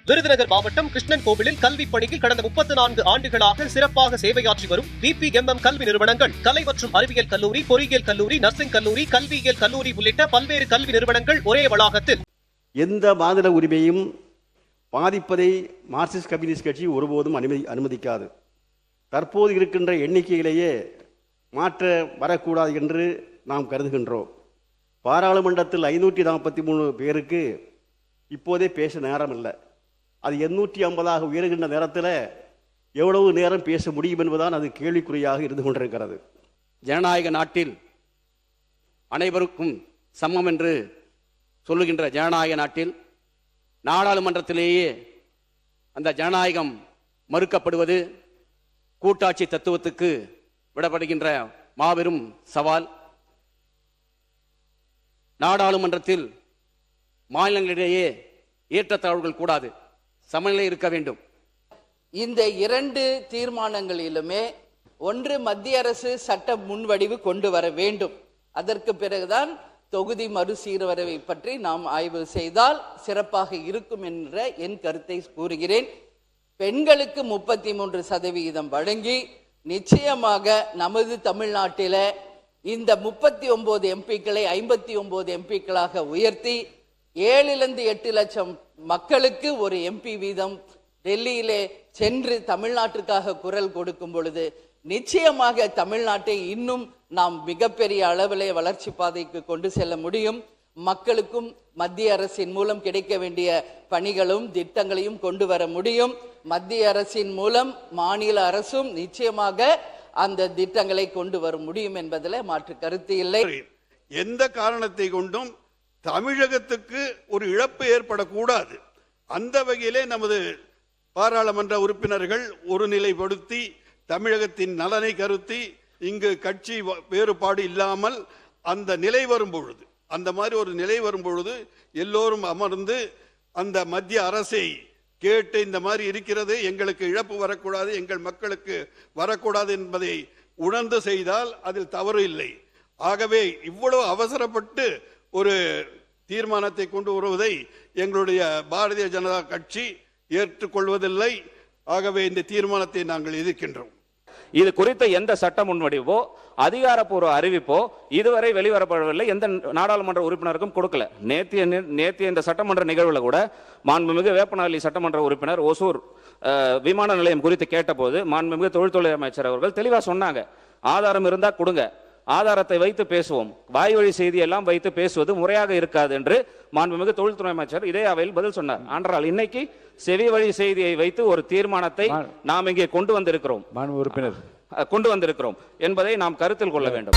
விருதுநகர் மாவட்டம் கிருஷ்ணன் கோவிலில் கல்வி பணியில் கடந்த 34 ஆண்டுகளாக சிறப்பாக சேவையாற்றி வரும் BPMM கல்வி நிறுவனங்கள், கலை மற்றும் அறிவியல் கல்லூரி, பொறியியல் கல்லூரி, நர்சிங் கல்லூரி, கல்வியியல் கல்லூரி உள்ளிட்ட பல்வேறு கல்வி நிறுவனங்கள் ஒரே வளாகத்தில். எந்த மாநில உரிமையும் பாதிப்பதை மார்க்சிஸ்ட் கம்யூனிஸ்ட் கட்சி ஒருபோதும் அனுமதிக்காது. தற்போது இருக்கின்ற எண்ணிக்கையிலேயே மாற்ற வரக்கூடாது என்று நாம் கருதுகின்றோம். பாராளுமன்றத்தில் 543 பேருக்கு இப்போதே பேச நேரம் இல்லை. அது 850 உயர்கின்ற நேரத்தில் எவ்வளவு நேரம் பேச முடியும் என்பதுதான் அது கேள்விக்குறியாக இருந்து கொண்டிருக்கிறது. ஜனநாயக நாட்டில் அனைவருக்கும் சமம் என்று சொல்லுகின்ற ஜனநாயக நாட்டில் நாடாளுமன்றத்திலேயே அந்த ஜனநாயகம் மறுக்கப்படுவது கூட்டாட்சி தத்துவத்துக்கு விடப்படுகின்ற மாபெரும் சவால். நாடாளுமன்றத்தில் மாநிலங்களிடையே ஏற்றத்தாழ்வுகள் கூடாது, சமநிலை இருக்க வேண்டும். இந்த 2 தீர்மானங்களிலுமே ஒன்று, மத்திய அரசு சட்ட முன்வடிவு கொண்டு வர வேண்டும். அதற்கு பிறகுதான் தொகுதி மறுசீரமைப்பை பற்றி நாம் ஆய்வு செய்தால் சிறப்பாக இருக்கும் என்ற என் கருத்தை கூறுகிறேன். பெண்களுக்கு 33% வழங்கி நிச்சயமாக நமது தமிழ்நாட்டில இந்த 39 எம்பிக்களை 59 எம்பிக்களாக உயர்த்தி 7 to 8 லட்சம் மக்களுக்கு ஒரு MP வீதம் டெல்லியிலே சென்று தமிழ்நாட்டிற்காக குரல் கொடுக்கும் பொழுது நிச்சயமாக தமிழ்நாட்டை இன்னும் நாம் மிகப்பெரிய அளவிலே வளர்ச்சி பாதைக்கு கொண்டு செல்ல முடியும். மக்களுக்கும் மத்திய அரசின் மூலம் கிடைக்க வேண்டிய பணிகளும் திட்டங்களையும் கொண்டு வர முடியும். மத்திய அரசின் மூலம் மாநில அரசும் நிச்சயமாக அந்த திட்டங்களை கொண்டு வர முடியும் என்பதில் மாற்று கருத்து இல்லை. எந்த காரணத்தை கொண்டும் தமிழகத்துக்கு ஒரு இழப்பு ஏற்படக்கூடாது. அந்த வகையிலே நமது பாராளுமன்ற உறுப்பினர்கள் ஒருநிலைப்படுத்தி தமிழகத்தின் நலனை கருத்தி இங்கு கட்சி வேறுபாடு இல்லாமல் அந்த நிலை வரும் பொழுது, அந்த மாதிரி ஒரு நிலை வரும் பொழுது எல்லோரும் அமர்ந்து அந்த மத்திய அரசை கேட்டு இந்த மாதிரி இருக்கிறது, எங்களுக்கு இழப்பு வரக்கூடாது, எங்கள் மக்களுக்கு வரக்கூடாது என்பதை உணர்ந்து செய்தால் அதில் தவறு இல்லை. ஆகவே இவ்வளவு அவசரப்பட்டு ஒரு தீர்மானத்தை கொண்டு வருவதை எங்களுடைய பாரதிய ஜனதா கட்சி ஏற்றுக்கொள்வதில்லை. ஆகவே இந்த தீர்மானத்தை நாங்கள் எதிர்க்கின்றோம். இது குறித்த எந்த சட்ட முன்வடிவோ அதிகாரப்பூர்வ அறிவிப்போ இதுவரை வெளிவரப்படவில்லை. எந்த நாடாளுமன்ற உறுப்பினருக்கும் கொடுக்கல. நேத்திய இந்த சட்டமன்ற நிகழ்வில் கூட மாண்புமிகு வேப்பநாளி சட்டமன்ற உறுப்பினர் ஒசூர் விமான நிலையம் குறித்து கேட்டபோது மாண்புமிகு தொழில்துறை அமைச்சர் அவர்கள் தெளிவா சொன்னாங்க, ஆதாரம் இருந்தா கொடுங்க, ஆதாரத்தை வைத்து பேசுவோம், வாய்வழி செய்தியெல்லாம் வைத்து பேசுவது முறையாக இருக்காது என்று மாண்புமிகு தொழில்துறை அமைச்சர் இதே அவையில் பதில் சொன்னார். ஆனால் இன்னைக்கு செவி வழி செய்தியை வைத்து ஒரு தீர்மானத்தை நாம் இங்கே கொண்டு வந்திருக்கிறோம் என்பதை நாம் கருத்தில் கொள்ள வேண்டும்.